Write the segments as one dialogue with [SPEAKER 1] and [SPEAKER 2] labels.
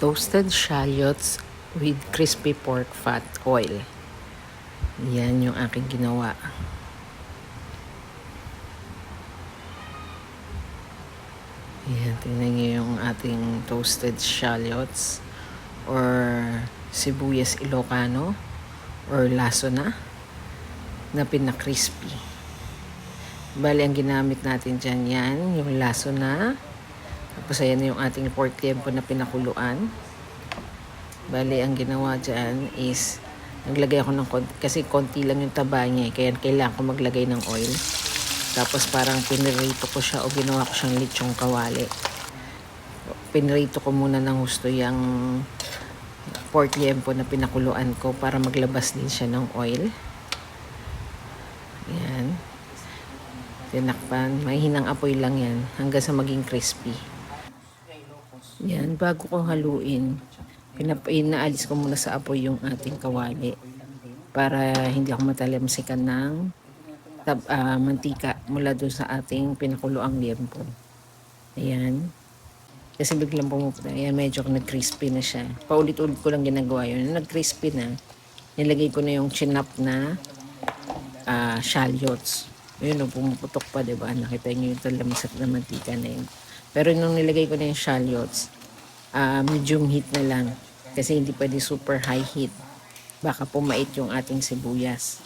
[SPEAKER 1] Toasted shallots with crispy pork fat oil. Yan yung aking ginawa. Yan, tingnan nyo yung ating toasted shallots or sibuyas Ilocano or laso na pinakrispy. Bali, ang ginamit natin dyan yan, yung laso na. Tapos ayan yung ating pork liempo na pinakuluan. Bali, ang ginawa dyan is naglagay ako ng kasi konti lang yung taba niya, kaya kailangan ko maglagay ng oil. Tapos parang pinirito ko siya o ginawa ko siyang lechong kawali. Pinirito ko muna ng husto yung pork liempo na pinakuluan ko para maglabas din siya ng oil. Yan. Tinakpan. May hinang apoy lang yan hanggang sa maging crispy. Yan. Bago ko haluin, inaalis ko muna sa apoy yung ating kawali para hindi ako matalamsikan ng mantika mula doon sa ating pinakuluang liempo. Ayan. Kasi biglang pumupunta. Ayan, medyo nag-crispy na siya. Paulit-ulit ko lang ginagawa yun. Nag-crispy na, nilagay ko na yung chinap na shallots. Yun, pumuputok pa, diba? Nakita nyo yung talamsak na mantika na yun. Pero nung nilagay ko na yung shallots, medium heat na lang. Kasi hindi pwede super high heat. Baka pumait yung ating sibuyas.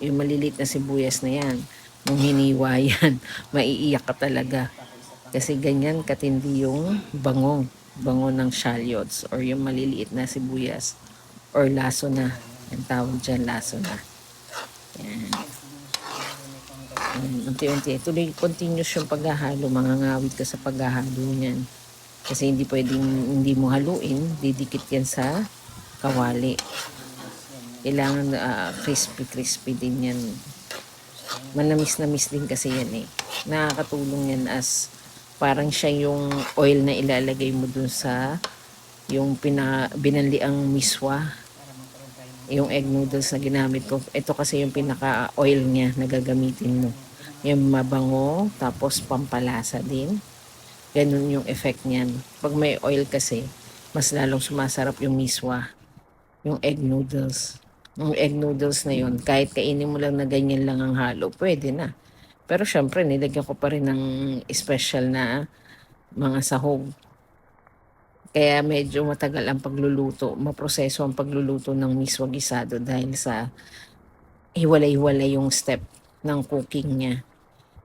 [SPEAKER 1] Yung malilit na sibuyas na yan, nung hiniwa yan, maiiyak ka talaga. Kasi ganyan katindi yung bango ng shallots or yung maliliit na sibuyas or laso na. Ang tawag dyan, laso na. Yan. Unti-unti. Tuloy, continuous yung paghahalo. Mangangawit ka sa paghahalo niyan. Kasi hindi pwedeng hindi mo haluin. Didikit yan sa kawali. Kailangan crispy din yan. Manamis-namis din kasi yan eh. Nakakatulong yan as parang siya yung oil na ilalagay mo dun sa yung binanliang miswa. Yung egg noodles na ginamit ko. Ito kasi yung pinaka-oil niya na gagamitin mo. Yung mabango, tapos pampalasa din. Ganun yung effect niyan. Pag may oil kasi, mas lalong sumasarap yung miswa. Yung egg noodles. Yung egg noodles na yun, kahit kainin mo lang na ganyan lang ang halo, pwede na. Pero syempre, nilagyan ko pa rin ng special na mga sahog. Kaya medyo matagal ang pagluluto, maproseso ang pagluluto ng miswa gisado dahil sa hiwalay-hiwalay yung step ng cooking niya.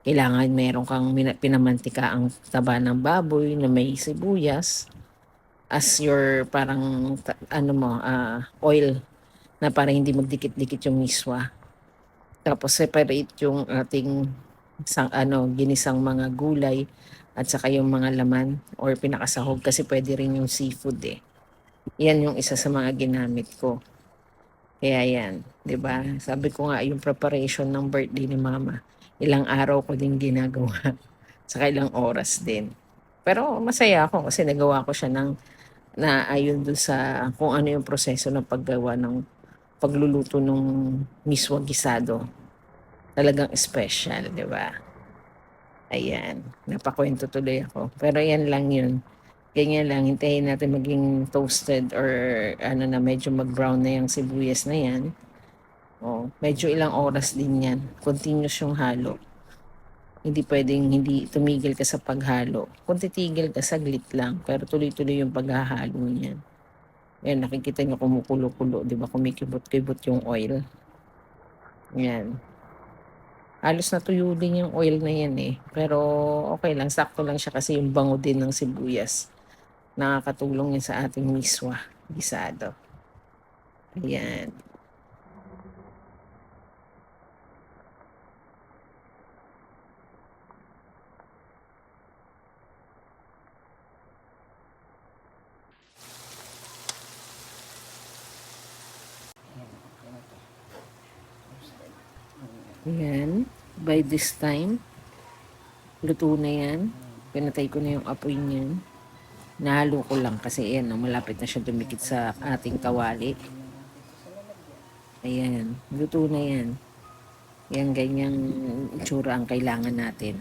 [SPEAKER 1] Kailangan meron kang pinamantika ang taba ng baboy na may sibuyas as your parang oil na para hindi magdikit-dikit yung miswa. Tapos separate yung ating ginisang mga gulay at saka yung mga laman or pinakasahog kasi pwede rin yung seafood eh. Yan yung isa sa mga ginamit ko. Kaya yan, 'di ba? Sabi ko nga yung preparation ng birthday ni Mama, ilang araw ko din ginagawa. Saka ilang oras din. Pero masaya ako kasi nagawa ko siya ng naayon dun sa kung ano yung proseso ng paggawa ng pagluluto ng miswa gisado. Talagang special, 'di ba? Ayan, napakwento tuloy ako. Pero yan lang yun. Ganyan lang, hintayin natin maging toasted or medyo mag-brown na yung sibuyas na yan. Oh, medyo ilang oras din yan. Continuous yung halo. Hindi pwedeng hindi tumigil ka sa paghalo. Kung titigil ka, saglit lang. Pero tuloy-tuloy yung paghahalo niyan. Ayan, nakikita nyo kumukulo-kulo. Diba? Kumikibot-kibot yung oil. Yan. Halos natuyo din yung oil na yan eh. Pero okay lang, sakto lang siya kasi yung bango din ng sibuyas. Nakakatulong yan sa ating miswa, gisado. Ayan. Ayan. By this time, luto na yan. Pinatay ko na yung apoy niyan. Nahalo ko lang kasi ayan, malapit na siya dumikit sa ating kawali. Ayan, luto na yan. Yan, ganyang itsura ang kailangan natin.